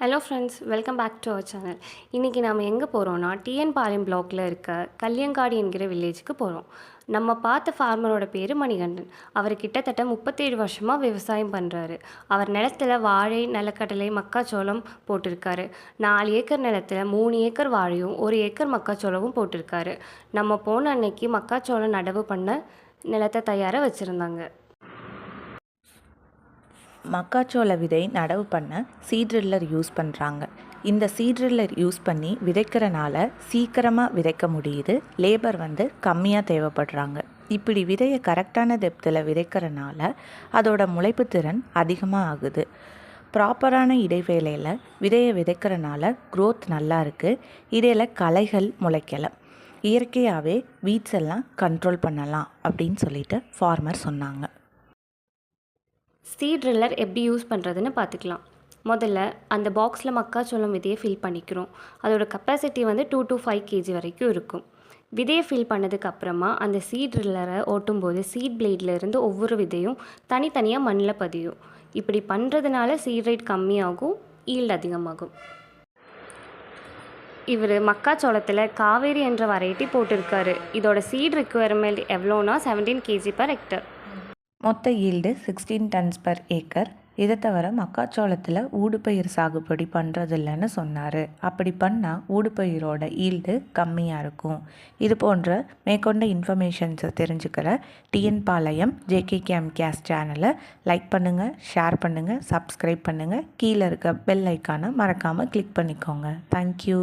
Hello friends, welcome back to our channel. இன்றைக்கி நாம் எங்கே போகிறோன்னா, டிஎன் பாளையம் பிளாக்ல இருக்க கல்யங்காடு என்கிற வில்லேஜுக்கு போகிறோம். நம்ம பார்த்த ஃபார்மரோட பேர் மணிகண்டன். அவர் கிட்டத்தட்ட 37 வருஷமாக விவசாயம் பண்ணுறாரு. அவர் நிலத்தில் வாழை, நிலக்கடலை, மக்காச்சோளம் போட்டிருக்காரு. 4 ஏக்கர் நிலத்தில் 3 ஏக்கர் வாழையும் 1 ஏக்கர் மக்காச்சோளமும் போட்டிருக்காரு. நம்ம போன அன்னைக்கு மக்காச்சோளம் நடவு பண்ண நிலத்தை தயாராக வச்சுருந்தாங்க. மக்காச்சோள விதை நடவு பண்ண சீட்ரில்லர் யூஸ் பண்ணுறாங்க. இந்த சீட்ரில்லர் யூஸ் பண்ணி விதைக்கிறனால சீக்கிரமாக விதைக்க முடியுது. லேபர் கம்மியாக தேவைப்படுறாங்க. இப்படி விதையை கரெக்டான டெப்த்தில் விதைக்கிறனால அதோட முளைப்பு திறன் அதிகமாக ஆகுது. ப்ராப்பரான இடைவேளையில் விதையை விதைக்கிறனால க்ரோத் நல்லா இருக்குது. இடையில் களைகள் முளைக்கலை. இயற்கையாகவே வீட்ஸ் எல்லாம் கண்ட்ரோல் பண்ணலாம் அப்படின்னு சொல்லிட்டு ஃபார்மர் சொன்னாங்க. சீட் ட்ரில்லர் எப்படி யூஸ் பண்ணுறதுன்னு பார்த்துக்கலாம். முதல்ல அந்த பாக்ஸில் மக்காச்சோளம் விதையை ஃபில் பண்ணிக்கிறோம். அதோட கெப்பாசிட்டி 2 to 5 kg வரைக்கும் இருக்கும். விதையை ஃபில் பண்ணதுக்கப்புறமா அந்த சீட் ட்ரில்லரை ஓட்டும்போது சீட் பிளேடில் இருந்து ஒவ்வொரு விதையும் தனித்தனியாக மண்ணில் பதியும். இப்படி பண்ணுறதுனால சீட் ரேட் கம்மியாகும், ஈல்டு அதிகமாகும். இவர் மக்காச்சோளத்தில் காவேரி என்ற வெரைட்டி போட்டிருக்காரு. இதோட சீட் ரிக்குவயர்மெண்ட் எவ்வளோனா 17 kg/hectare. மொத்த ஈல்டு 16 tons per ஏக்கர். இதை தவிர மக்காச்சோளத்தில் ஊடுபயிர் சாகுபடி பண்ணுறதில்லன்னு சொன்னார். அப்படி பண்ணால் ஊடுபயிரோட ஈல்டு கம்மியாக இருக்கும். இது போன்ற மேற்கொண்ட இன்ஃபர்மேஷன்ஸை தெரிஞ்சுக்கிற டிஎன் பாளையம் ஜேகேகேஎம் கேஸ் சேனலை லைக் பண்ணுங்கள், ஷேர் பண்ணுங்கள், சப்ஸ்கிரைப் பண்ணுங்கள். கீழே இருக்க பெல் ஐக்கானை மறக்காமல் கிளிக் பண்ணிக்கோங்க. தேங்க்யூ.